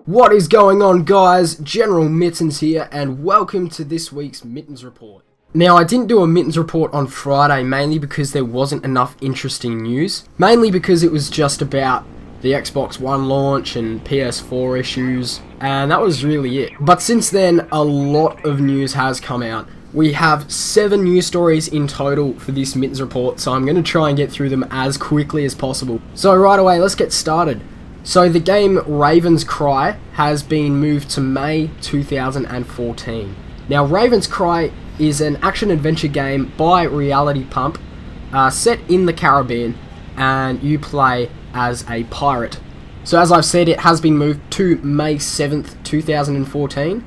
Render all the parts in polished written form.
What is going on, guys? General Mittens here, and welcome to this week's Mittens Report. Now, I didn't do a Mittens Report on Friday, mainly because there wasn't enough interesting news. Mainly because it was just about the Xbox One launch and PS4 issues, and that was really it. But since then, a lot of news has come out. We have 7 news stories in total for this Mittens Report, so I'm going to try and get through them as quickly as possible. So right away, let's get started. So the game Raven's Cry has been moved to May 2014. Now, Raven's Cry is an action-adventure game by Reality Pump, set in the Caribbean, and you play as a pirate. So as I've said, it has been moved to May 7th, 2014,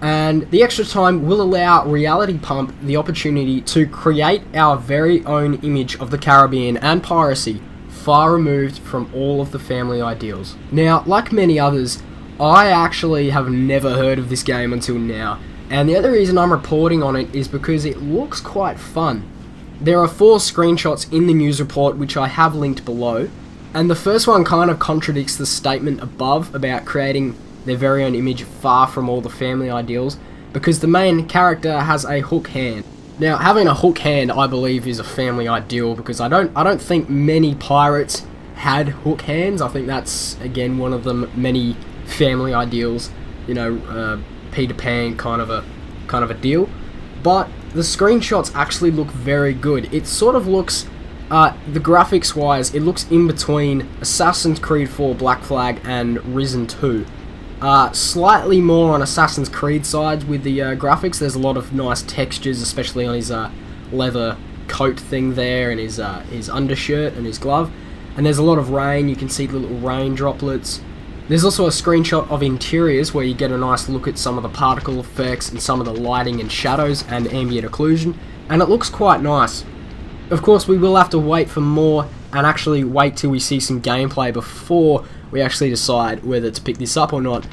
and the extra time will allow Reality Pump the opportunity to create our very own image of the Caribbean and piracy, far removed from all of the family ideals. Now, like many others, I actually have never heard of this game until now, and the other reason I'm reporting on it is because it looks quite fun. There are 4 screenshots in the news report which I have linked below, and the first one kind of contradicts the statement above about creating their very own image far from all the family ideals, because the main character has a hook hand. Now, having a hook hand, I believe, is a family ideal, because I don't think many pirates had hook hands. I think that's, again, one of the many family ideals, you know, Peter Pan kind of a deal. But the screenshots actually look very good. It sort of looks, the graphics wise, it looks in between Assassin's Creed 4 Black Flag and RYSE 2. Slightly more on Assassin's Creed side with the graphics. There's a lot of nice textures, especially on his leather coat thing there, and his undershirt and his glove. And there's a lot of rain. You can see little rain droplets. There's also a screenshot of interiors where you get a nice look at some of the particle effects and some of the lighting and shadows and ambient occlusion, and it looks quite nice. Of course, we will have to wait for more and actually wait till we see some gameplay before we actually decide whether to pick this up or not.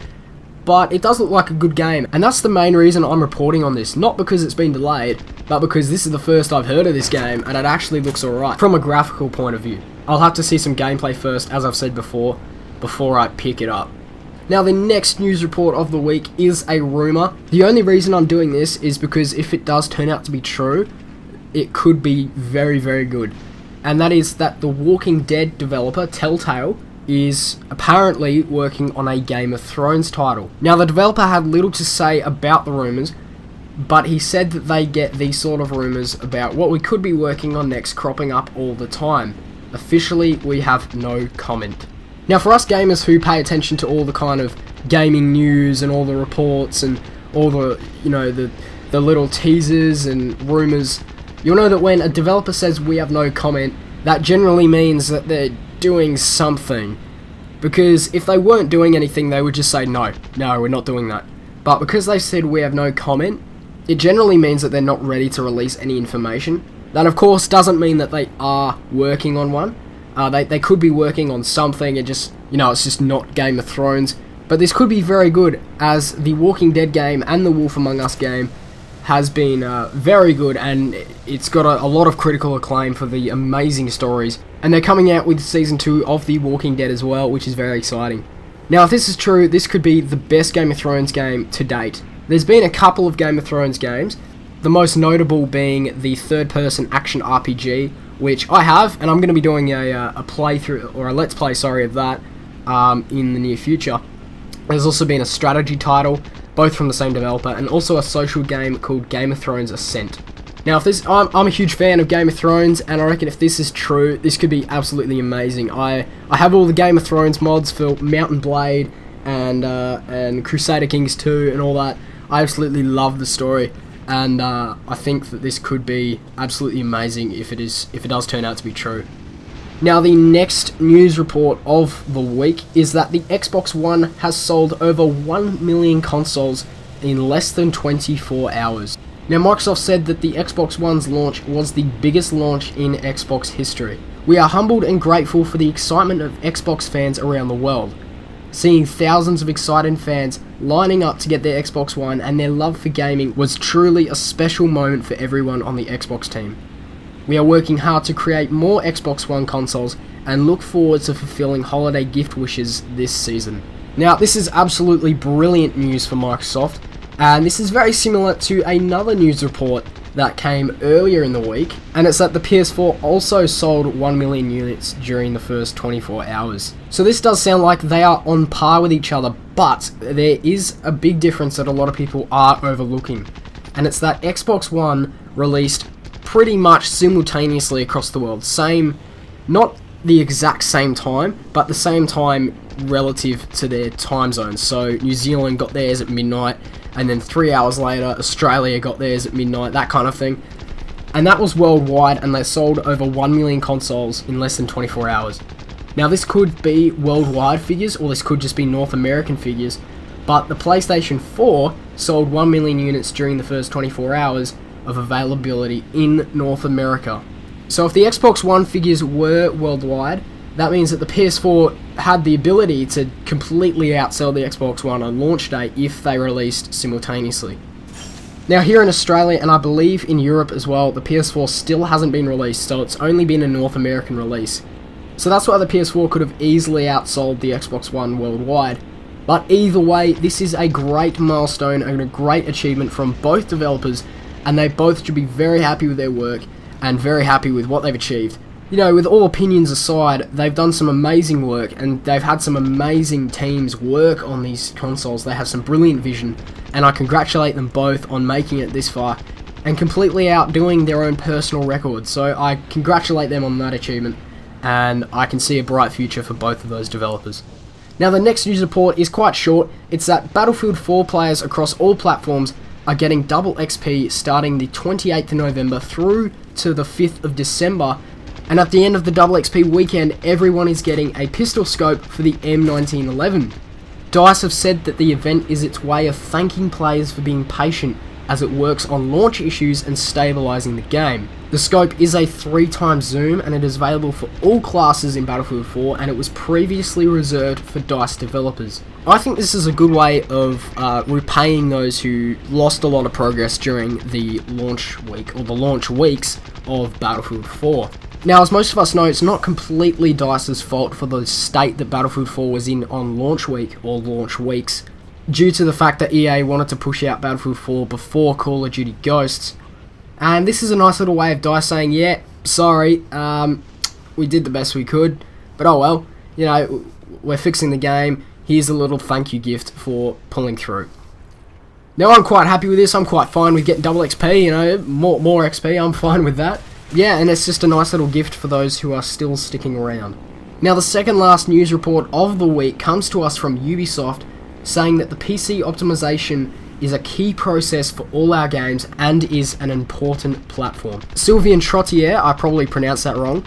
But it does look like a good game, and that's the main reason I'm reporting on this. Not because it's been delayed, but because this is the first I've heard of this game, and it actually looks alright from a graphical point of view. I'll have to see some gameplay first, as I've said before I pick it up. Now, the next news report of the week is a rumour. The only reason I'm doing this is because if it does turn out to be true, it could be very, very good. And that is that the Walking Dead developer, Telltale, is apparently working on a Game of Thrones title. Now, the developer had little to say about the rumours, but he said that they get these sort of rumours about what we could be working on next cropping up all the time. Officially, we have no comment. Now, for us gamers who pay attention to all the kind of gaming news and all the reports and all the, you know, the little teasers and rumours, you'll know that when a developer says we have no comment, that generally means that they're doing something. Because if they weren't doing anything, they would just say no, we're not doing that. But because they said we have no comment, it generally means that they're not ready to release any information. That, of course, doesn't mean that they are working on one. They could be working on something, and just, you know, it's just not Game of Thrones. But this could be very good, as the Walking Dead game and the Wolf Among Us game has been very good, and it's got a lot of critical acclaim for the amazing stories. And they're coming out with Season 2 of The Walking Dead as well, which is very exciting. Now, if this is true, this could be the best Game of Thrones game to date. There's been a couple of Game of Thrones games, the most notable being the third-person action RPG, which I have, and I'm going to be doing a playthrough, or a let's play, of that in the near future. There's also been a strategy title, both from the same developer, and also a social game called Game of Thrones Ascent. Now, if this, I'm a huge fan of Game of Thrones, and I reckon if this is true, this could be absolutely amazing. I have all the Game of Thrones mods for Mountain Blade and Crusader Kings 2 and all that. I absolutely love the story, and I think that this could be absolutely amazing if it does turn out to be true. Now, the next news report of the week is that the Xbox One has sold over 1 million consoles in less than 24 hours. Now, Microsoft said that the Xbox One's launch was the biggest launch in Xbox history. We are humbled and grateful for the excitement of Xbox fans around the world. Seeing thousands of excited fans lining up to get their Xbox One and their love for gaming was truly a special moment for everyone on the Xbox team. We are working hard to create more Xbox One consoles and look forward to fulfilling holiday gift wishes this season. Now, this is absolutely brilliant news for Microsoft, and this is very similar to another news report that came earlier in the week, and it's that the PS4 also sold 1 million units during the first 24 hours. So this does sound like they are on par with each other, but there is a big difference that a lot of people are overlooking, and it's that Xbox One released pretty much simultaneously across the world. Not the exact same time, but the same time relative to their time zones. So New Zealand got theirs at midnight, and then 3 hours later Australia got theirs at midnight, that kind of thing. And that was worldwide, and they sold over 1 million consoles in less than 24 hours. Now this could be worldwide figures, or this could just be North American figures, but the PlayStation 4 sold 1 million units during the first 24 hours of availability in North America. So if the Xbox One figures were worldwide, that means that the PS4 had the ability to completely outsell the Xbox One on launch day if they released simultaneously. Now here in Australia, and I believe in Europe as well, the PS4 still hasn't been released, so it's only been a North American release. So that's why the PS4 could have easily outsold the Xbox One worldwide. But either way, this is a great milestone and a great achievement from both developers, and they both should be very happy with their work and very happy with what they've achieved. You know, with all opinions aside, they've done some amazing work, and they've had some amazing teams work on these consoles. They have some brilliant vision, and I congratulate them both on making it this far and completely outdoing their own personal records. So I congratulate them on that achievement, and I can see a bright future for both of those developers. Now the next news report is quite short. It's that Battlefield 4 players across all platforms are getting double XP starting the 28th of November through to the 5th of December. And at the end of the double XP weekend, everyone is getting a pistol scope for the M1911. DICE have said that the event is its way of thanking players for being patient as it works on launch issues and stabilising the game. The scope is a 3x zoom, and it is available for all classes in Battlefield 4, and it was previously reserved for DICE developers. I think this is a good way of repaying those who lost a lot of progress during the launch week, or the launch weeks of Battlefield 4. Now, as most of us know, it's not completely DICE's fault for the state that Battlefield 4 was in on launch week, or launch weeks, due to the fact that EA wanted to push out Battlefield 4 before Call of Duty Ghosts. And this is a nice little way of DICE saying, yeah, sorry, we did the best we could, but oh well, you know, we're fixing the game, here's a little thank you gift for pulling through. Now, I'm quite happy with this. I'm quite fine with getting double XP, you know, more XP, I'm fine with that. Yeah, and it's just a nice little gift for those who are still sticking around. Now, the second last news report of the week comes to us from Ubisoft, saying that the PC optimization is a key process for all our games and is an important platform. Sylvain Trottier, I probably pronounced that wrong,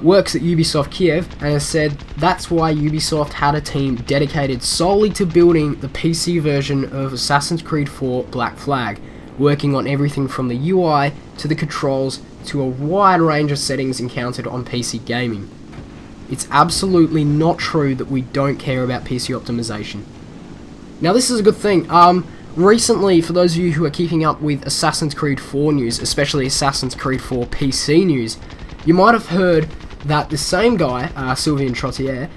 works at Ubisoft Kiev, and has said that's why Ubisoft had a team dedicated solely to building the PC version of Assassin's Creed 4 Black Flag, working on everything from the UI to the controls to a wide range of settings encountered on PC gaming. It's absolutely not true that we don't care about PC optimization. Now, this is a good thing. Recently, for those of you who are keeping up with Assassin's Creed 4 news, especially Assassin's Creed 4 PC news, you might have heard that the same guy, Sylvain Trottier,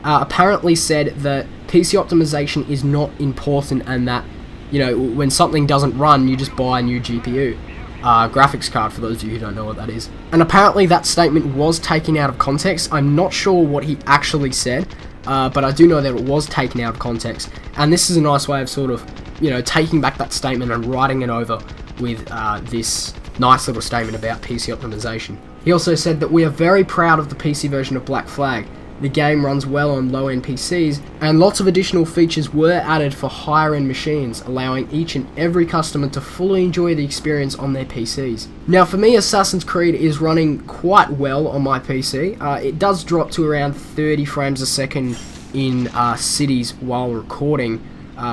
apparently said that PC optimization is not important, and that, you know, when something doesn't run, you just buy a new GPU. Graphics card, for those of you who don't know what that is. And apparently that statement was taken out of context. I'm not sure what he actually said, but I do know that it was taken out of context. And this is a nice way of sort of, you know, taking back that statement and writing it over with this nice little statement about PC optimization. He also said that we are very proud of the PC version of Black Flag. The game runs well on low-end PCs, and lots of additional features were added for higher-end machines, allowing each and every customer to fully enjoy the experience on their PCs. Now, for me, Assassin's Creed is running quite well on my PC. It does drop to around 30 frames a second in cities while recording,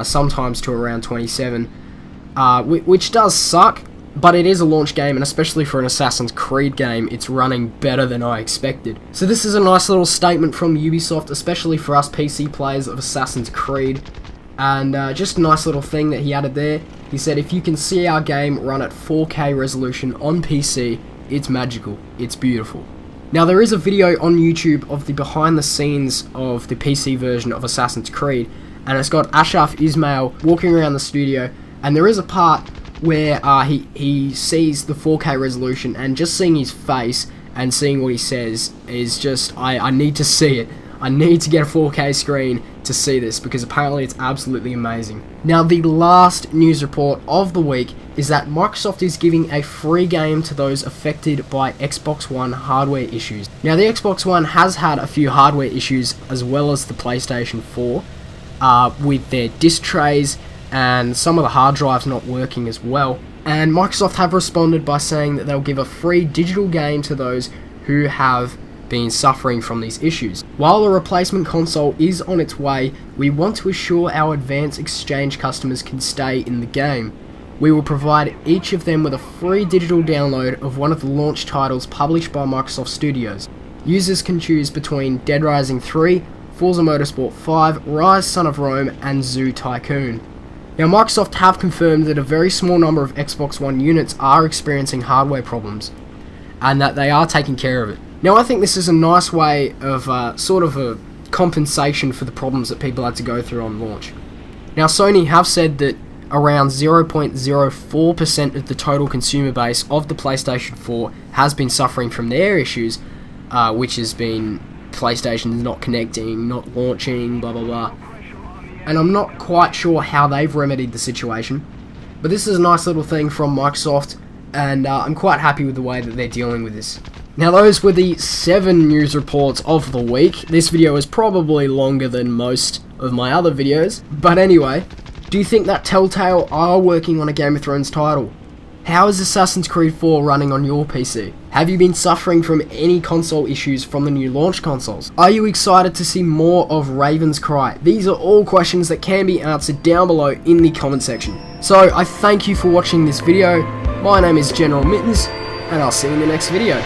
sometimes to around 27, which does suck. But it is a launch game, and especially for an Assassin's Creed game, it's running better than I expected. So this is a nice little statement from Ubisoft, especially for us PC players of Assassin's Creed. And just a nice little thing that he added there. He said, if you can see our game run at 4K resolution on PC, it's magical. It's beautiful. Now there is a video on YouTube of the behind the scenes of the PC version of Assassin's Creed, and it's got Ashraf Ismail walking around the studio, and there is a part where he sees the 4K resolution, and just seeing his face and seeing what he says is just, I need to see it. I need to get a 4K screen to see this, because apparently it's absolutely amazing. Now the last news report of the week is that Microsoft is giving a free game to those affected by Xbox One hardware issues. Now the Xbox One has had a few hardware issues, as well as the PlayStation 4, with their disk trays and some of the hard drives not working as well. And Microsoft have responded by saying that they'll give a free digital game to those who have been suffering from these issues. While a replacement console is on its way, we want to assure our Advanced Exchange customers can stay in the game. We will provide each of them with a free digital download of one of the launch titles published by Microsoft Studios. Users can choose between Dead Rising 3, Forza Motorsport 5, RYSE Son of Rome, and Zoo Tycoon. Now Microsoft have confirmed that a very small number of Xbox One units are experiencing hardware problems, and that they are taking care of it. Now I think this is a nice way of sort of a compensation for the problems that people had to go through on launch. Now Sony have said that around 0.04% of the total consumer base of the PlayStation 4 has been suffering from their issues, which has been PlayStation not connecting, not launching, blah blah blah. And I'm not quite sure how they've remedied the situation, but this is a nice little thing from Microsoft, and I'm quite happy with the way that they're dealing with this. Now those were the 7 news reports of the week. This video is probably longer than most of my other videos, but anyway, do you think that Telltale are working on a Game of Thrones title? How is Assassin's Creed 4 running on your PC? Have you been suffering from any console issues from the new launch consoles? Are you excited to see more of Raven's Cry? These are all questions that can be answered down below in the comment section. So I thank you for watching this video. My name is General Mittens, and I'll see you in the next video.